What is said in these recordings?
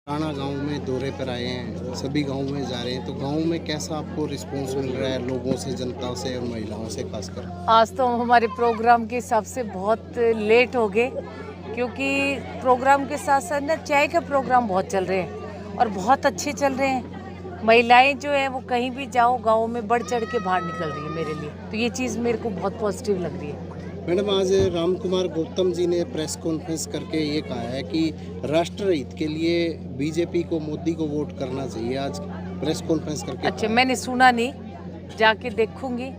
राणा गांव में दौरे पर आए हैं, सभी गांव में जा रहे हैं, तो गांव में कैसा आपको रिस्पांस मिल रहा है लोगों से, जनता से और महिलाओं से खासकर? आज तो हमारे प्रोग्राम के हिसाब से बहुत लेट हो गए, क्योंकि प्रोग्राम के साथ साथ ना चाय के प्रोग्राम बहुत चल रहे हैं और बहुत अच्छे चल रहे हैं। महिलाएं जो है वो कहीं भी जाओ गांव में बढ़ चढ़ के बाहर निकल रही है मेरे लिए, तो ये चीज़ मेरे को बहुत पॉजिटिव लग रही है। मैडम, आज राम कुमार गौतम जी ने प्रेस कॉन्फ्रेंस करके ये कहा है कि राष्ट्र हित के लिए बीजेपी को, मोदी को वोट करना चाहिए। आज प्रेस कॉन्फ्रेंस करके अच्छा, मैंने सुना नहीं, जाके देखूंगी।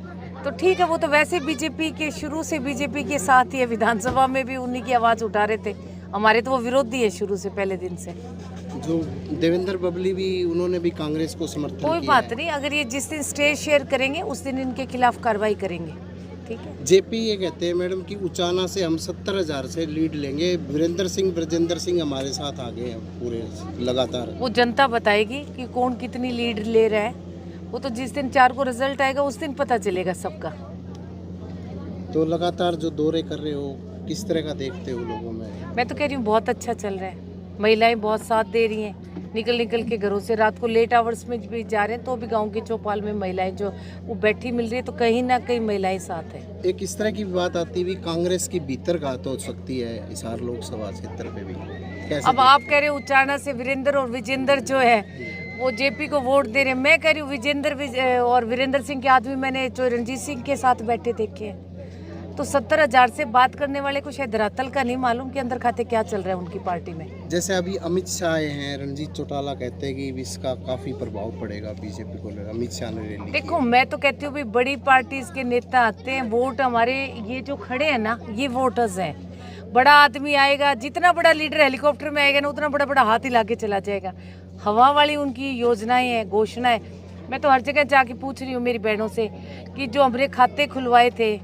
तो ठीक है, वो तो वैसे बीजेपी के शुरू से बीजेपी के साथ ही है, विधानसभा में भी उन्हीं की आवाज़ उठा रहे थे। हमारे तो वो विरोधी है शुरू से, पहले दिन से। जो देवेंद्र बबली भी, उन्होंने भी कांग्रेस को समर्थन कोई किया बात है। नहीं, अगर ये जिस दिन स्टेज शेयर करेंगे उस दिन इनके खिलाफ कार्रवाई करेंगे, ठीक है। जेपी ये कहते हैं मैडम कि उचाना से हम 70,000 से लीड लेंगे, वीरेंद्र सिंह, ब्रजेंद्र सिंह हमारे साथ आगे हैं पूरे लगातार। वो जनता बताएगी कि कौन कितनी लीड ले रहा है। वो तो जिस दिन 4 को रिजल्ट आएगा उस दिन पता चलेगा सबका। तो लगातार जो दौरे कर रहे हो, किस तरह का देखते हो लोगों में? मैं तो कह रही हूँ बहुत अच्छा चल रहा है, महिलाएं बहुत साथ दे रही हैं, निकल निकल के घरों से रात को लेट आवर्स में भी जा रहे हैं, तो भी गांव के चौपाल में महिलाएं जो वो बैठी मिल रही है, तो कहीं ना कहीं महिलाएं साथ है। एक इस तरह की बात आती हुई कांग्रेस की भीतरघात हो सकती है हिसार लोकसभा क्षेत्र पे भी, कैसे? अब आप कह रहे हो उचाना से वीरेंद्र और विजेंद्र जो है वो जेपी को वोट दे रहे हैं। मैं कह रही हूँ विजेंद्र और वीरेंद्र सिंह के आदमी मैंने जो रणजीत सिंह के साथ बैठे देखे हैं, तो 70,000 से बात करने वाले को शायद धरातल का नहीं मालूम कि अंदर खाते क्या चल रहा है उनकी पार्टी में। जैसे अभी अमित शाह आए हैं, रणजीत चौटाला कहते हैं कि इसका काफी प्रभाव पड़ेगा बीजेपी को। अमित शाह ने रैली देखो, मैं तो कहती हूँ बड़ी पार्टीज के नेता आते हैं, वोट हमारे ये जो खड़े हैं ना, ये वोटर्स हैं। बड़ा आदमी आएगा, जितना बड़ा लीडर हेलीकॉप्टर में आएगा ना, उतना बड़ा बड़ा हाथ हिला के चला जाएगा। हवा वाली उनकी योजनाएं हैं, घोषणाएं। मैं तो हर जगह जाके पूछ रही हूँ मेरी बहनों से कि जो हमने खाते खुलवाए थे,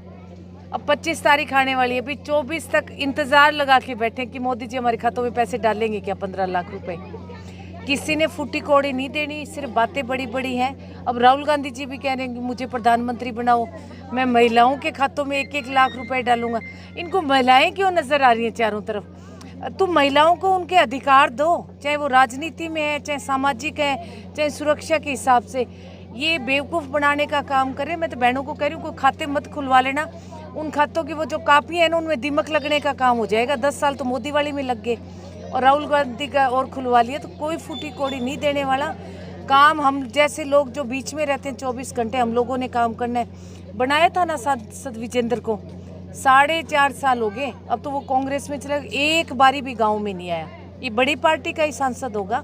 अब 25 तारीख आने वाली है, अभी 24 तक इंतजार लगा के बैठे कि मोदी जी हमारे खातों में पैसे डालेंगे क्या, 15 लाख रुपए। किसी ने फूटी कौड़ी नहीं देनी, सिर्फ बातें बड़ी बड़ी हैं। अब राहुल गांधी जी भी कह रहे हैं कि मुझे प्रधानमंत्री बनाओ, मैं महिलाओं के खातों में 1-1 लाख रुपए डालूंगा। इनको महिलाएं क्यों नजर आ रही हैं चारों तरफ? तुम महिलाओं को उनके अधिकार दो, चाहे वो राजनीति में है, चाहे सामाजिक है, चाहे सुरक्षा के हिसाब से। ये बेवकूफ़ बनाने का काम करें। मैं तो बहनों को कह रही हूँ, कोई खाते मत खुलवा लेना। उन खातों की वो जो कापियाँ हैं ना, उनमें दीमक लगने का काम हो जाएगा। 10 साल तो मोदी वाली में लग गए और राहुल गांधी का और खुलवा लिया, तो कोई फूटी कौड़ी नहीं देने वाला काम। हम जैसे लोग जो बीच में रहते हैं 24 घंटे, हम लोगों ने काम करना है। बनाया था ना सांसद विजेंद्र को, 4.5 साल हो गए, अब तो वो कांग्रेस में चला, एक बारी भी गाँव में नहीं आया। ये बड़ी पार्टी का ही सांसद होगा।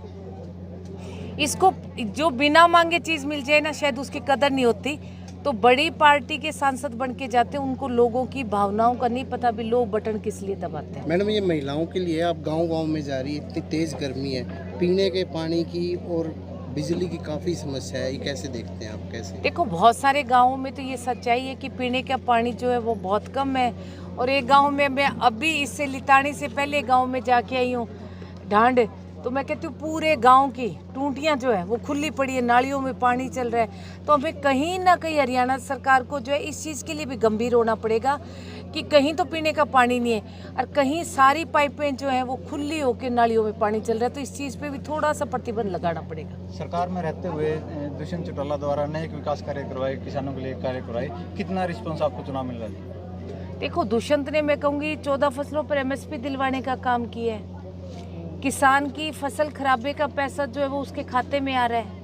इसको जो बिना मांगे चीज़ मिल जाए ना, शायद उसकी कदर नहीं होती। तो बड़ी पार्टी के सांसद बन के जाते हैं, उनको लोगों की भावनाओं का नहीं पता भी लोग बटन किस लिए दबाते हैं। मैडम, ये महिलाओं के लिए आप गांव-गांव में जा रही है, इतनी तेज गर्मी है, पीने के पानी की और बिजली की काफ़ी समस्या है, ये कैसे देखते हैं आप? कैसे? देखो, बहुत सारे गाँवों में तो ये सच्चाई है कि पीने का पानी जो है वो बहुत कम है। और एक गाँव में मैं अभी इससे लितानी से पहले गाँव में जाके आई हूँ, ढांड, तो मैं कहती हूँ पूरे गांव की टूटियाँ जो है वो खुली पड़ी है, नालियों में पानी चल रहा है। तो हमें कहीं ना कहीं हरियाणा सरकार को जो है इस चीज़ के लिए भी गंभीर होना पड़ेगा कि कहीं तो पीने का पानी नहीं है और कहीं सारी पाइपें जो हैं वो खुली होकर नालियों में पानी चल रहा है। तो इस चीज़ पे भी थोड़ा सा प्रतिबंध लगाना पड़ेगा। सरकार में रहते हुए दुष्यंत चौटाला द्वारा अनेक विकास कार्य करवाए, किसानों के लिए कार्य करवाए, कितना रिस्पॉन्स आपको चुनाव मिल रहा है? देखो, दुष्यंत ने, मैं कहूँगी, 14 फसलों पर MSP दिलवाने का काम किया है। किसान की फसल खराबे का पैसा जो है वो उसके खाते में आ रहा है।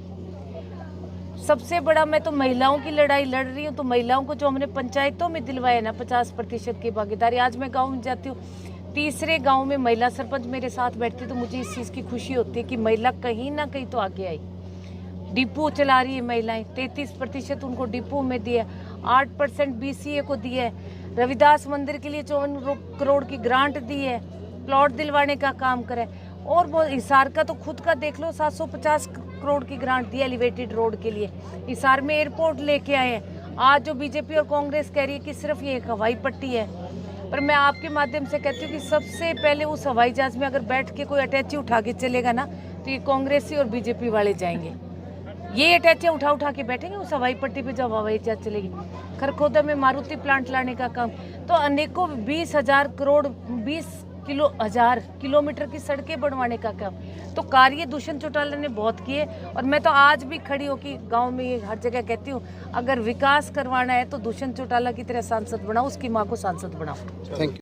सबसे बड़ा, मैं तो महिलाओं की लड़ाई लड़ रही हूँ, तो महिलाओं को जो हमने पंचायतों में दिलवाया ना 50% की भागीदारी। आज मैं गांव में जाती हूँ, तीसरे गांव में महिला सरपंच मेरे साथ बैठती, तो मुझे इस चीज़ की खुशी होती है कि महिला कहीं ना कहीं तो आगे आई। डिपो चला रही है महिलाएं, 33% उनको डिपो में दिया, 8% BCA को दिया है, रविदास मंदिर के लिए 54 करोड़ की ग्रांट दी है, प्लॉट दिलवाने का काम करे। और वो हिसार का तो खुद का देख लो, 750 करोड़ की ग्रांट दी एलिवेटेड रोड के लिए। हिसार में एयरपोर्ट लेके आए हैं। आज जो बीजेपी और कांग्रेस कह रही है कि सिर्फ ये एक हवाई पट्टी है, पर मैं आपके माध्यम से कहती हूँ कि सबसे पहले उस हवाई जहाज में अगर बैठ के कोई अटैची उठा के चलेगा ना, तो ये कांग्रेसी और बीजेपी वाले जाएंगे। ये अटैचियाँ उठा उठा के बैठेंगे उस हवाई पट्टी पे जब हवाई जहाज चलेगी। खरखोदा में मारुति प्लांट लाने का काम, तो अनेकों 20,000 करोड़, 20 1000 किलोमीटर की सड़कें बनवाने का काम। तो कार्य दुष्यंत चौटाला ने बहुत किए और मैं तो आज भी खड़ी होकर गांव में हर जगह कहती हूँ, अगर विकास करवाना है तो दुष्यंत चौटाला की तरह सांसद बनाओ, उसकी माँ को सांसद बनाओ। Thank you.